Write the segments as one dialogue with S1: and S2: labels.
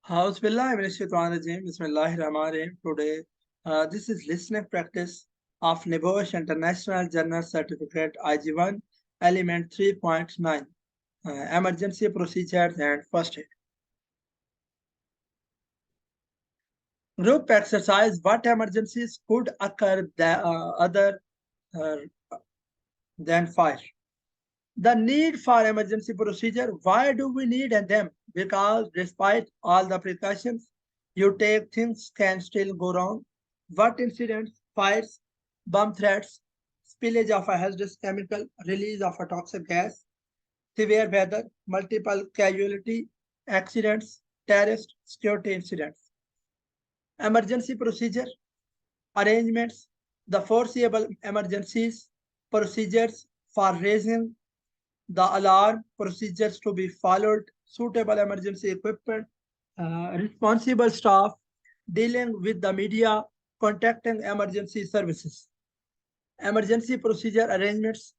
S1: Bismillahirrahmanirrahim. Bismillahirrahmanirrahim. Today, this is listening practice of Nibosh International Journal Certificate IG1 Element 3.9 Emergency Procedures and First Aid. Group exercise. What emergencies could occur other uh, than fire? The need for emergency procedure. Why do we need them? Because despite all the precautions you take, things can still go wrong. What incidents, fires, bomb threats, spillage of a hazardous chemical, release of a toxic gas, severe weather, multiple casualty, accidents, terrorist, security incidents. Emergency procedure, arrangements, the foreseeable emergencies, procedures for raising the alarm, procedures to be followed, suitable emergency equipment, responsible staff, dealing with the media, contacting emergency services. Emergency procedure arrangements.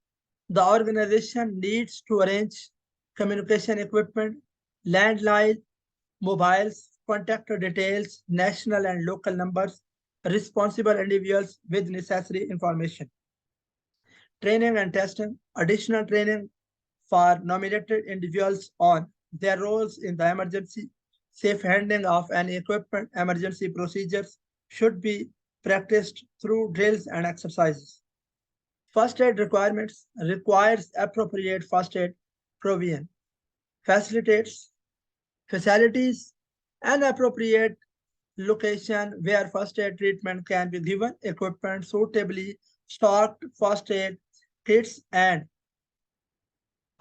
S1: The organization needs to arrange communication equipment, landline, mobiles, contact details, national and local numbers, responsible individuals with necessary information. Training and testing, additional training for nominated individuals on their roles in the emergency, safe handling of any equipment, emergency procedures should be practiced through drills and exercises. First aid requirements requires appropriate first aid provision, facilitates facilities and appropriate location where first aid treatment can be given, equipment suitably stocked, first aid kits and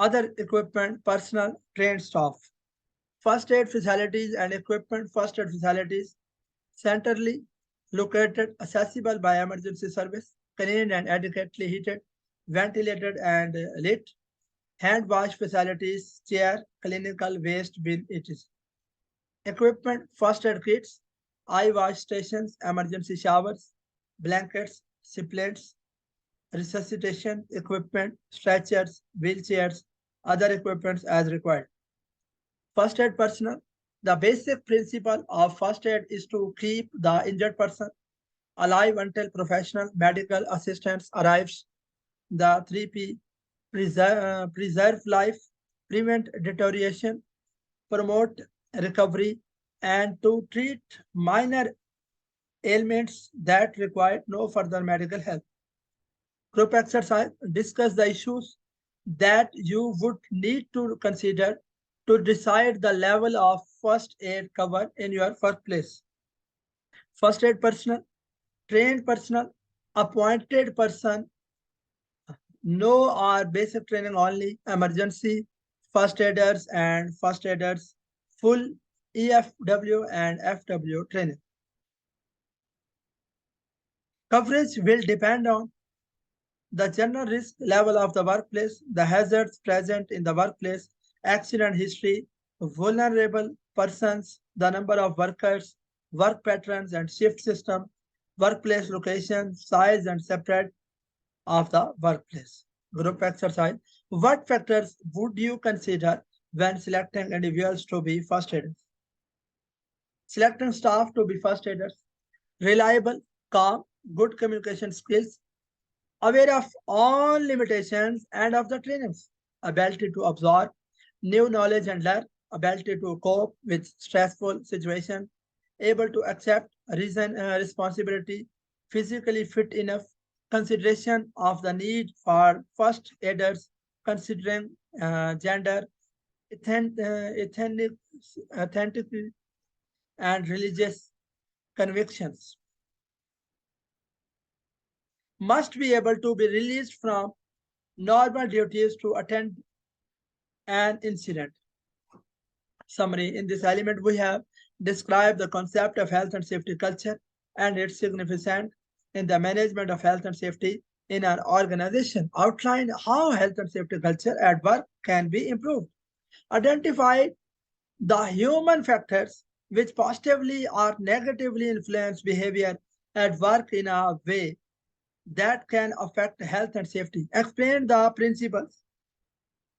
S1: other equipment, personal, trained staff. First aid facilities and equipment, first aid facilities, centrally located, accessible by emergency service, cleaned and adequately heated, ventilated and lit, hand wash facilities, chair, clinical waste bin, etc. Equipment, first aid kits, eye wash stations, emergency showers, blankets, supplements, resuscitation equipment, stretchers, wheelchairs, other equipment as required. First aid personnel. The basic principle of first aid is to keep the injured person alive until professional medical assistance arrives. The 3P preserve life, prevent deterioration, promote recovery, and to treat minor ailments that require no further medical help. Group exercise, discuss the issues that you would need to consider to decide the level of first aid cover in your workplace. First aid personnel, trained personnel, appointed person, no or basic training only, emergency first aiders and first aiders, full EFW and FW training. Coverage will depend on the general risk level of the workplace, the hazards present in the workplace, accident history, vulnerable persons, the number of workers, work patterns and shift system, workplace location, size and separate of the workplace. Group exercise. What factors would you consider when selecting individuals to be first aiders? Selecting staff to be first aiders. Reliable, calm, good communication skills, aware of all limitations and of the trainings, ability to absorb new knowledge and learn, ability to cope with stressful situations, able to accept responsibility, physically fit enough, consideration of the need for first aiders, considering gender, ethnic, authentic and religious convictions. Must be able to be released from normal duties to attend an incident. Summary. In this element, we have described the concept of health and safety culture and its significance in the management of health and safety in an organization. Outline how health and safety culture at work can be improved. Identify the human factors which positively or negatively influence behavior at work in a way that can affect health and safety. Explain the principles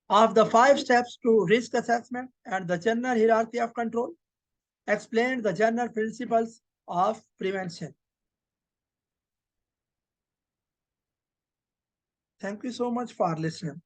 S1: of the 5 steps to risk assessment and the general hierarchy of control. explained the general principles of prevention. Thank you so much for listening.